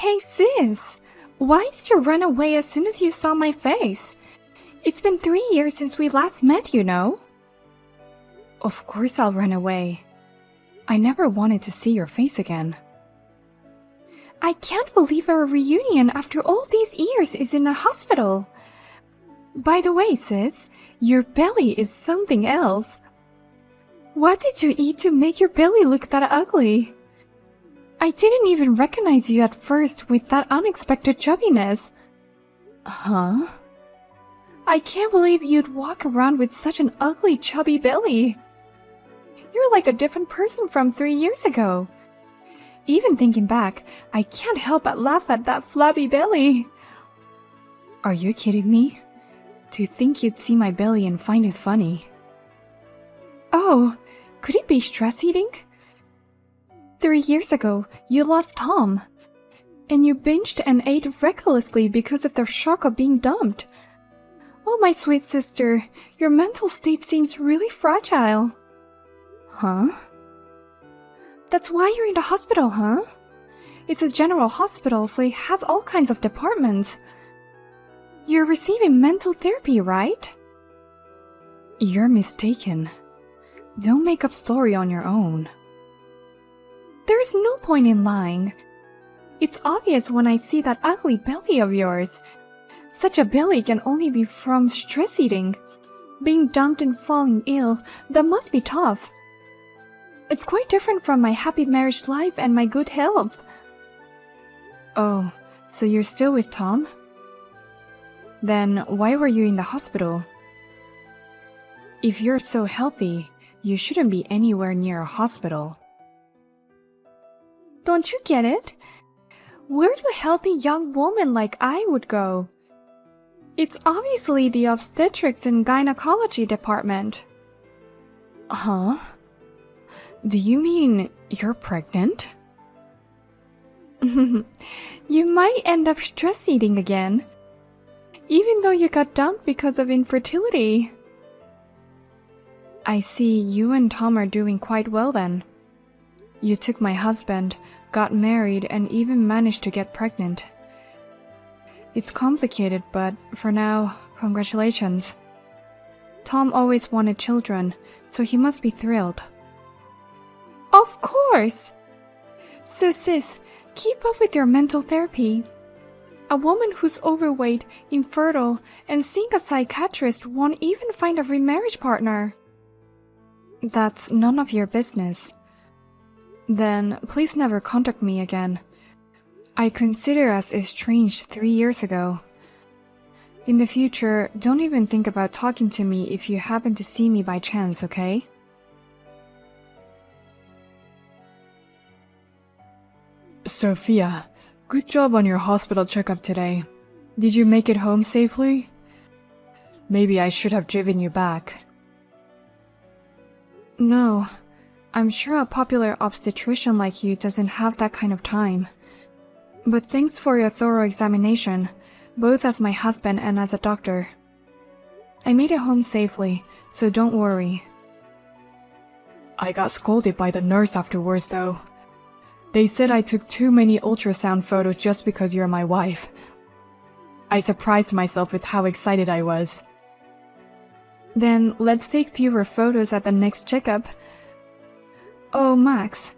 Hey sis, why did you run away as soon as you saw my face? It's been 3 years since we last met, you know. Of course I'll run away. I never wanted to see your face again. I can't believe our reunion after all these years is in a hospital. By the way, sis, your belly is something else. What did you eat to make your belly look that ugly? I didn't even recognize you at first with that unexpected chubbiness. Huh? I can't believe you'd walk around with such an ugly chubby belly. You're like a different person from 3 years ago. Even thinking back, I can't help but laugh at that flabby belly. Are you kidding me? To think you'd see my belly and find it funny. Oh, could it be stress eating? 3 years ago, you lost Tom. And you binged and ate recklessly because of the shock of being dumped. Oh, my sweet sister, your mental state seems really fragile. Huh? That's why you're in the hospital, huh? It's a general hospital, so it has all kinds of departments. You're receiving mental therapy, right? You're mistaken. Don't make up story on your own. There's no point in lying. It's obvious when I see that ugly belly of yours. Such a belly can only be from stress eating. Being dumped and falling ill, that must be tough. It's quite different from my happy marriage life and my good health. Oh, so you're still with Tom? Then why were you in the hospital? If you're so healthy, you shouldn't be anywhere near a hospital. Don't you get it? Where do healthy young women like I would go? It's obviously the obstetrics and gynecology department. Huh? Do you mean you're pregnant? You might end up stress eating again, even though you got dumped because of infertility. I see you and Tom are doing quite well then. You took my husband, got married, and even managed to get pregnant. It's complicated, but for now, congratulations. Tom always wanted children, so he must be thrilled. Of course! So sis, keep up with your mental therapy. A woman who's overweight, infertile, and seeing a psychiatrist won't even find a remarriage partner. That's none of your business. Then please never contact me again. I consider us estranged 3 years ago. In the future, don't even think about talking to me if you happen to see me by chance, okay? Sophia, good job on your hospital checkup today. Did you make it home safely? Maybe I should have driven you back. No, I'm sure a popular obstetrician like you doesn't have that kind of time. But thanks for your thorough examination, both as my husband and as a doctor. I made it home safely, so don't worry. I got scolded by the nurse afterwards though. They said I took too many ultrasound photos just because you're my wife. I surprised myself with how excited I was. Then let's take fewer photos at the next checkup. Oh, Max,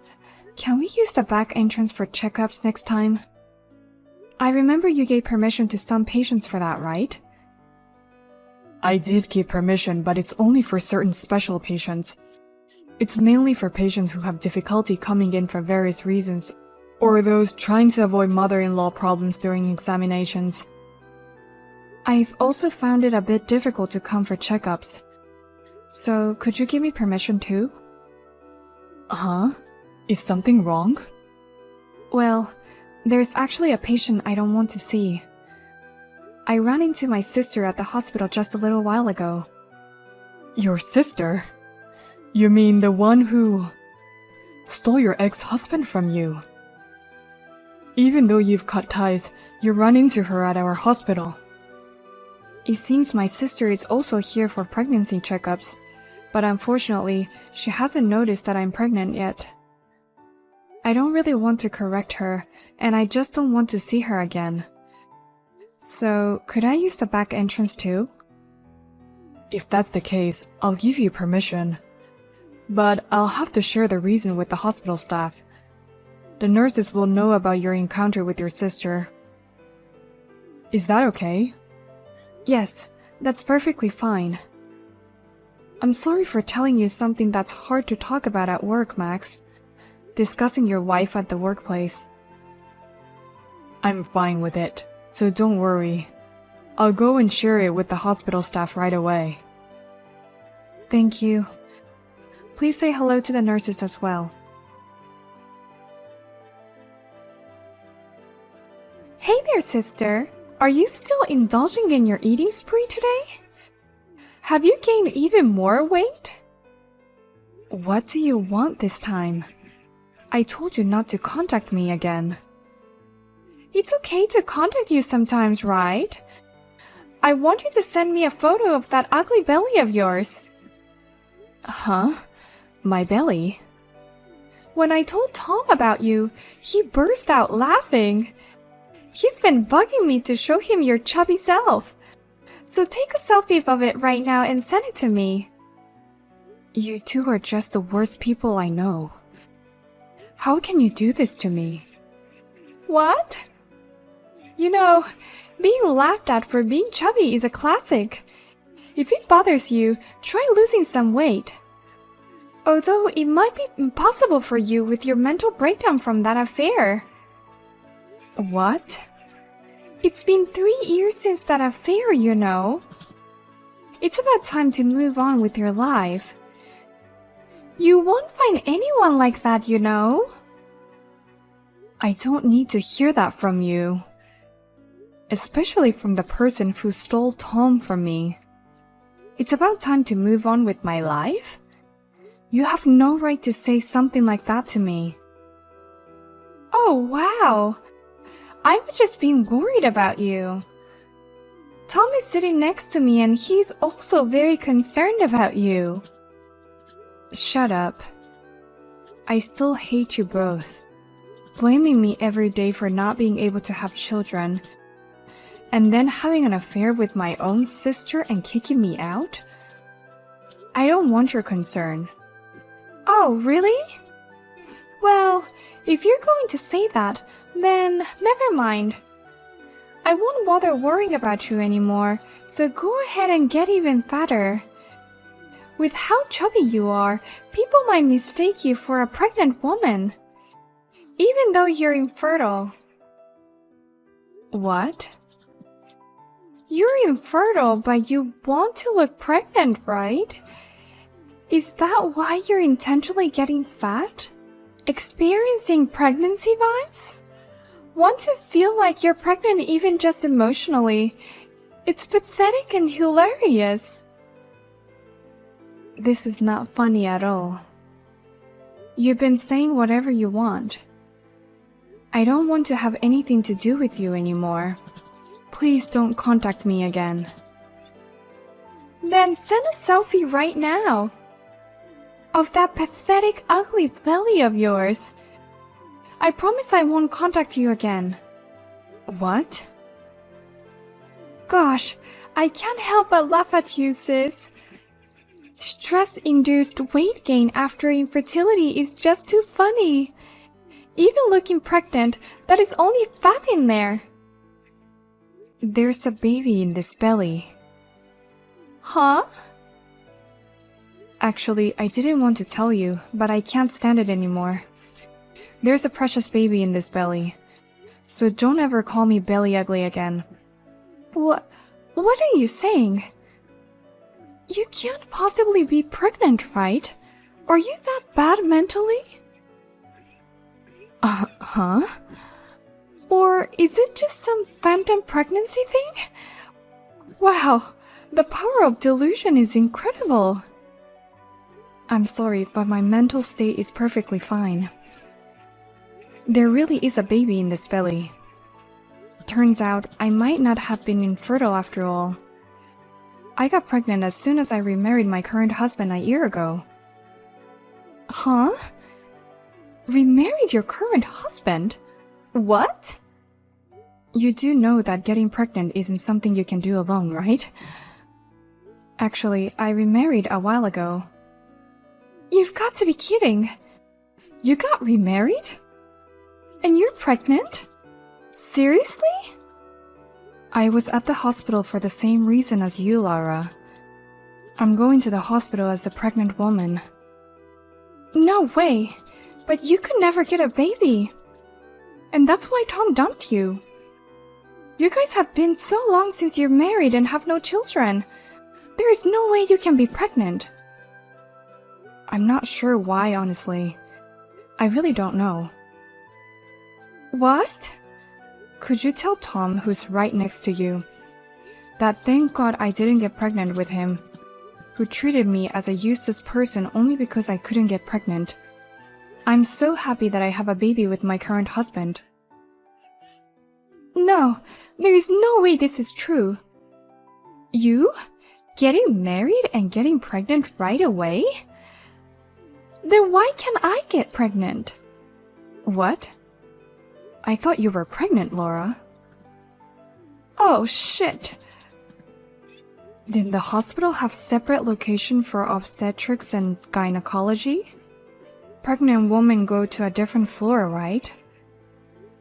can we use the back entrance for checkups next time? I remember you gave permission to some patients for that, right? I did give permission, but it's only for certain special patients. It's mainly for patients who have difficulty coming in for various reasons, or those trying to avoid mother-in-law problems during examinations. I've also found it a bit difficult to come for checkups. So, could you give me permission too? Huh? Is something wrong? Well, there's actually a patient I don't want to see. I ran into my sister at the hospital just a little while ago. Your sister? You mean the one who stole your ex-husband from you? Even though you've cut ties, you run into her at our hospital. It seems my sister is also here for pregnancy checkups, but unfortunately, she hasn't noticed that I'm pregnant yet. I don't really want to correct her, and I just don't want to see her again. So, could I use the back entrance too? If that's the case, I'll give you permission. But I'll have to share the reason with the hospital staff. The nurses will know about your encounter with your sister. Is that okay? Yes, that's perfectly fine. I'm sorry for telling you something that's hard to talk about at work, Max. Discussing your wife at the workplace. I'm fine with it, so don't worry. I'll go and share it with the hospital staff right away. Thank you. Please say hello to the nurses as well. Hey there, sister. Are you still indulging in your eating spree today? Have you gained even more weight? What do you want this time? I told you not to contact me again. It's okay to contact you sometimes, right? I want you to send me a photo of that ugly belly of yours. Huh? My belly? When I told Tom about you, he burst out laughing. He's been bugging me to show him your chubby self. So take a selfie of it right now and send it to me. You two are just the worst people I know. How can you do this to me? What? You know, being laughed at for being chubby is a classic. If it bothers you, try losing some weight. Although it might be impossible for you with your mental breakdown from that affair. What? It's been 3 years since that affair, you know. It's about time to move on with your life. You won't find anyone like that, you know. I don't need to hear that from you. Especially from the person who stole Tom from me. It's about time to move on with my life? You have no right to say something like that to me. Oh, wow. I was just being worried about you. Tom is sitting next to me and he's also very concerned about you. Shut up. I still hate you both. Blaming me every day for not being able to have children, and then having an affair with my own sister and kicking me out? I don't want your concern. Oh, really? Well, if you're going to say that, then never mind. I won't bother worrying about you anymore, so go ahead and get even fatter. With how chubby you are, people might mistake you for a pregnant woman, even though you're infertile. What? You're infertile, but you want to look pregnant, right? Is that why you're intentionally getting fat? Experiencing pregnancy vibes? Want to feel like you're pregnant even just emotionally? It's pathetic and hilarious. This is not funny at all. You've been saying whatever you want. I don't want to have anything to do with you anymore. Please don't contact me again. Then send a selfie right now of that pathetic, ugly belly of yours. I promise I won't contact you again. What? Gosh, I can't help but laugh at you, sis. Stress-induced weight gain after infertility is just too funny. Even looking pregnant, that is only fat in there. There's a baby in this belly. Huh? Actually, I didn't want to tell you, but I can't stand it anymore. There's a precious baby in this belly. So don't ever call me belly ugly again. What are you saying? You can't possibly be pregnant, right? Are you that bad mentally? Huh? Or is it just some phantom pregnancy thing? Wow, the power of delusion is incredible. I'm sorry, but my mental state is perfectly fine. There really is a baby in this belly. Turns out I might not have been infertile after all. I got pregnant as soon as I remarried my current husband a year ago. Huh? Remarried your current husband? What? You do know that getting pregnant isn't something you can do alone, right? Actually, I remarried a while ago. You've got to be kidding. You got remarried? And you're pregnant? Seriously? I was at the hospital for the same reason as you, Lara. I'm going to the hospital as a pregnant woman. No way! But you could never get a baby. And that's why Tom dumped you. You guys have been so long since you're married and have no children. There is no way you can be pregnant. I'm not sure why, honestly. I really don't know. What? Could you tell Tom, who's right next to you, that thank God I didn't get pregnant with him, who treated me as a useless person only because I couldn't get pregnant. I'm so happy that I have a baby with my current husband. No, there is no way this is true. You? Getting married and getting pregnant right away? Then why can't I get pregnant? What? I thought you were pregnant, Laura. Oh, shit. Did the hospital have separate location for obstetrics and gynecology? Pregnant women go to a different floor, right?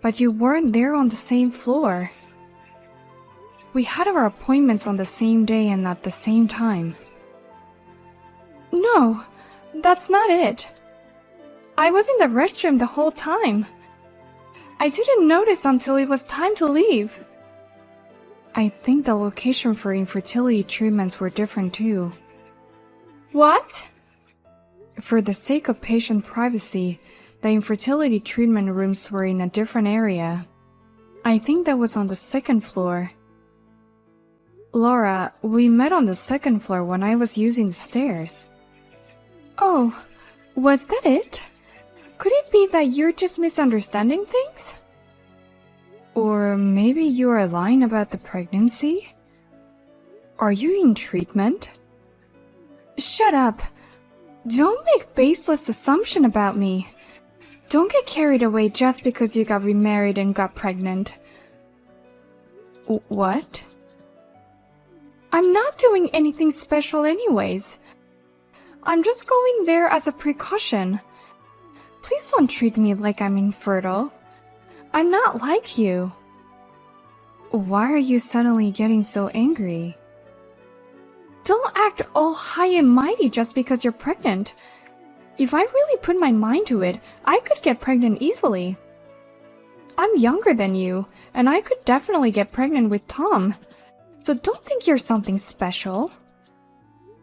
But you weren't there on the same floor. We had our appointments on the same day and at the same time. No, that's not it. I was in the restroom the whole time. I didn't notice until it was time to leave. I think the location for infertility treatments were different too. What? For the sake of patient privacy, the infertility treatment rooms were in a different area. I think that was on the second floor. Laura, we met on the second floor when I was using the stairs. Oh, was that it? Could it be that you're just misunderstanding things? Or maybe you are lying about the pregnancy? Are you in treatment? Shut up. Don't make baseless assumption about me. Don't get carried away just because you got remarried and got pregnant. What? I'm not doing anything special anyways. I'm just going there as a precaution. Please don't treat me like I'm infertile. I'm not like you. Why are you suddenly getting so angry? Don't act all high and mighty just because you're pregnant. If I really put my mind to it, I could get pregnant easily. I'm younger than you, and I could definitely get pregnant with Tom. So don't think you're something special.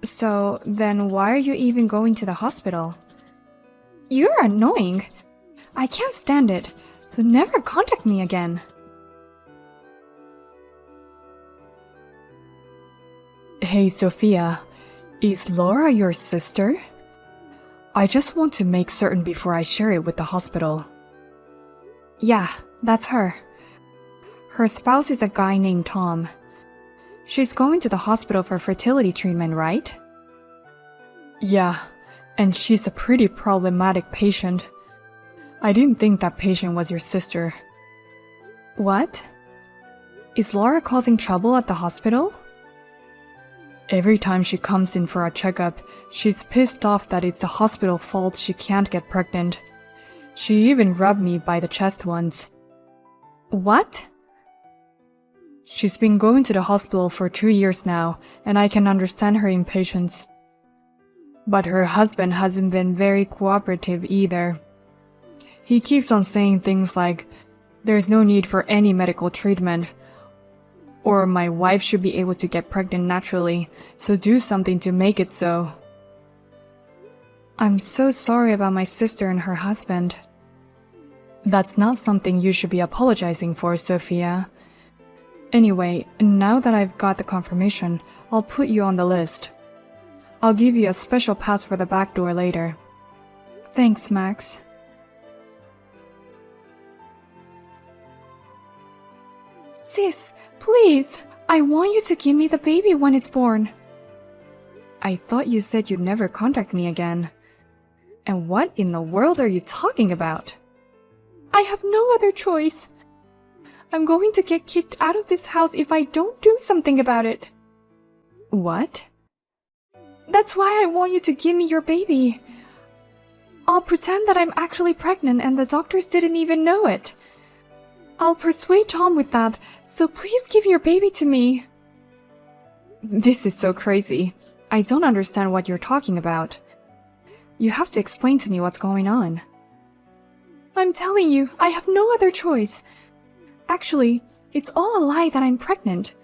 So then why are you even going to the hospital? You're annoying. I can't stand it, so never contact me again. Hey, Sophia. Is Laura your sister? I just want to make certain before I share it with the hospital. Yeah, that's her. Her spouse is a guy named Tom. She's going to the hospital for fertility treatment, right? Yeah, and she's a pretty problematic patient. I didn't think that patient was your sister. What? Is Laura causing trouble at the hospital? Every time she comes in for a checkup, she's pissed off that it's the hospital's fault she can't get pregnant. She even rubbed me by the chest once. What? She's been going to the hospital for 2 years now, and I can understand her impatience. But her husband hasn't been very cooperative either. He keeps on saying things like, "There's no need for any medical treatment," or "My wife should be able to get pregnant naturally, so do something to make it so." I'm so sorry about my sister and her husband. That's not something you should be apologizing for, Sophia. Anyway, now that I've got the confirmation, I'll put you on the list. I'll give you a special pass for the back door later. Thanks, Max. Sis, please, I want you to give me the baby when it's born. I thought you said you'd never contact me again. And what in the world are you talking about? I have no other choice. I'm going to get kicked out of this house if I don't do something about it. What? That's why I want you to give me your baby. I'll pretend that I'm actually pregnant and the doctors didn't even know it. I'll persuade Tom with that, so please give your baby to me. This is so crazy. I don't understand what you're talking about. You have to explain to me what's going on. I'm telling you, I have no other choice. Actually, it's all a lie that I'm pregnant.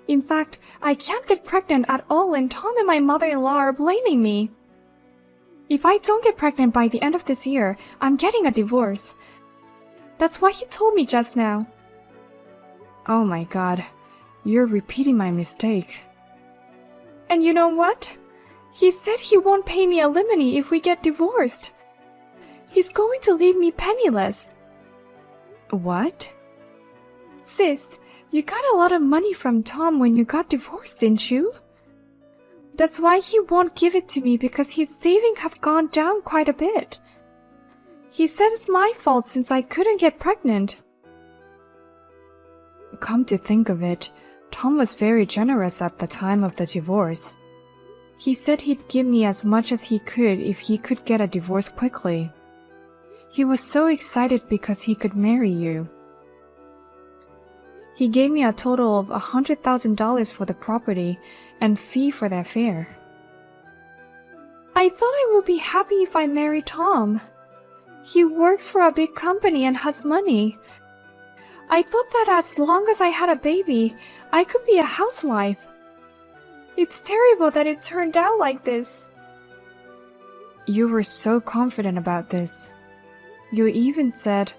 In fact, I can't get pregnant at all and Tom and my mother-in-law are blaming me. If I don't get pregnant by the end of this year, I'm getting a divorce. That's what he told me just now. Oh my god, you're repeating my mistake. And you know what? He said he won't pay me alimony if we get divorced. He's going to leave me penniless. What? Sis, you got a lot of money from Tom when you got divorced, didn't you? That's why he won't give it to me because his savings have gone down quite a bit. He said it's my fault since I couldn't get pregnant. Come to think of it, Tom was very generous at the time of the divorce. He said he'd give me as much as he could if he could get a divorce quickly. He was so excited because he could marry you. He gave me a total of $100,000 for the property and fee for the affair. I thought I would be happy if I married Tom. He works for a big company and has money. I thought that as long as I had a baby, I could be a housewife. It's terrible that it turned out like this. You were so confident about this. You even said,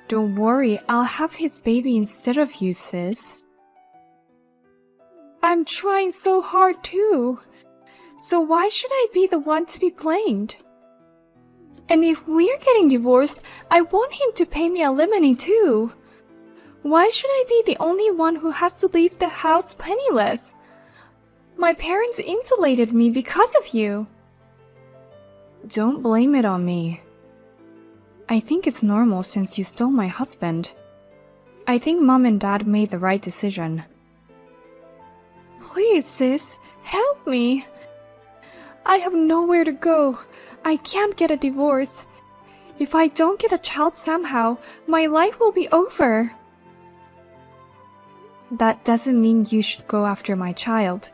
"Don't worry, I'll have his baby instead of you, sis." I'm trying so hard too. So why should I be the one to be blamed? And if we're getting divorced, I want him to pay me alimony too. Why should I be the only one who has to leave the house penniless? My parents insulated me because of you. Don't blame it on me. I think it's normal since you stole my husband. I think Mom and Dad made the right decision. Please, sis, help me. I have nowhere to go. I can't get a divorce. If I don't get a child somehow, my life will be over. That doesn't mean you should go after my child.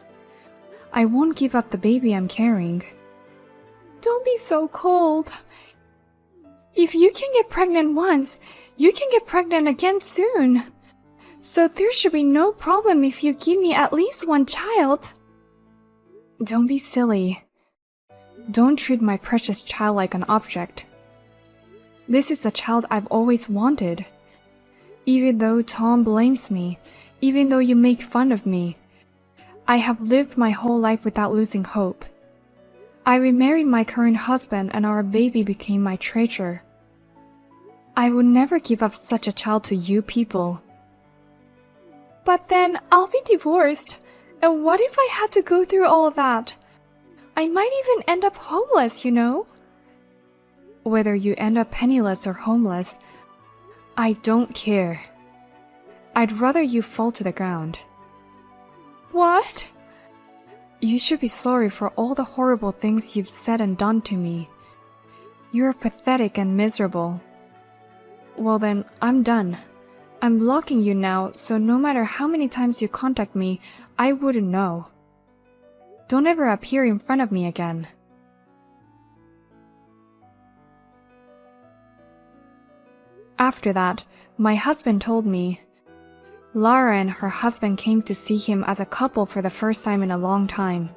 I won't give up the baby I'm carrying. Don't be so cold. If you can get pregnant once, you can get pregnant again soon. So there should be no problem if you give me at least one child. Don't be silly. Don't treat my precious child like an object. This is the child I've always wanted. Even though Tom blames me, even though you make fun of me, I have lived my whole life without losing hope. I remarried my current husband and our baby became my treasure. I would never give up such a child to you people. But then I'll be divorced, and what if I had to go through all that? I might even end up homeless, you know? Whether you end up penniless or homeless, I don't care. I'd rather you fall to the ground. What? You should be sorry for all the horrible things you've said and done to me. You're pathetic and miserable. Well then, I'm done. I'm blocking you now, so no matter how many times you contact me, I wouldn't know. Don't ever appear in front of me again. After that, my husband told me, Lara and her husband came to see him as a couple for the first time in a long time.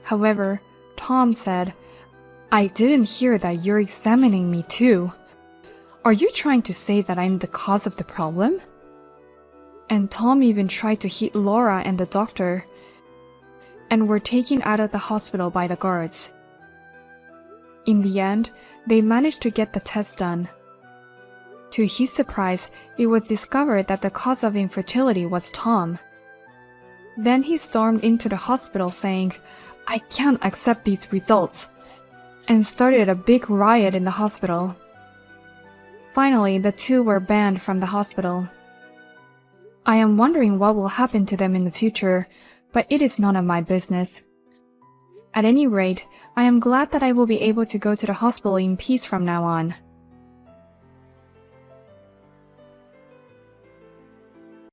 However, Tom said, I didn't hear that you're examining me too. Are you trying to say that I'm the cause of the problem? And Tom even tried to hit Laura and the doctor, and were taken out of the hospital by the guards. In the end, they managed to get the test done. To his surprise, it was discovered that the cause of infertility was Tom. Then he stormed into the hospital saying, I can't accept these results. and started a big riot in the hospital. Finally, the two were banned from the hospital. I am wondering what will happen to them in the future, but it is none of my business. At any rate, I am glad that I will be able to go to the hospital in peace from now on.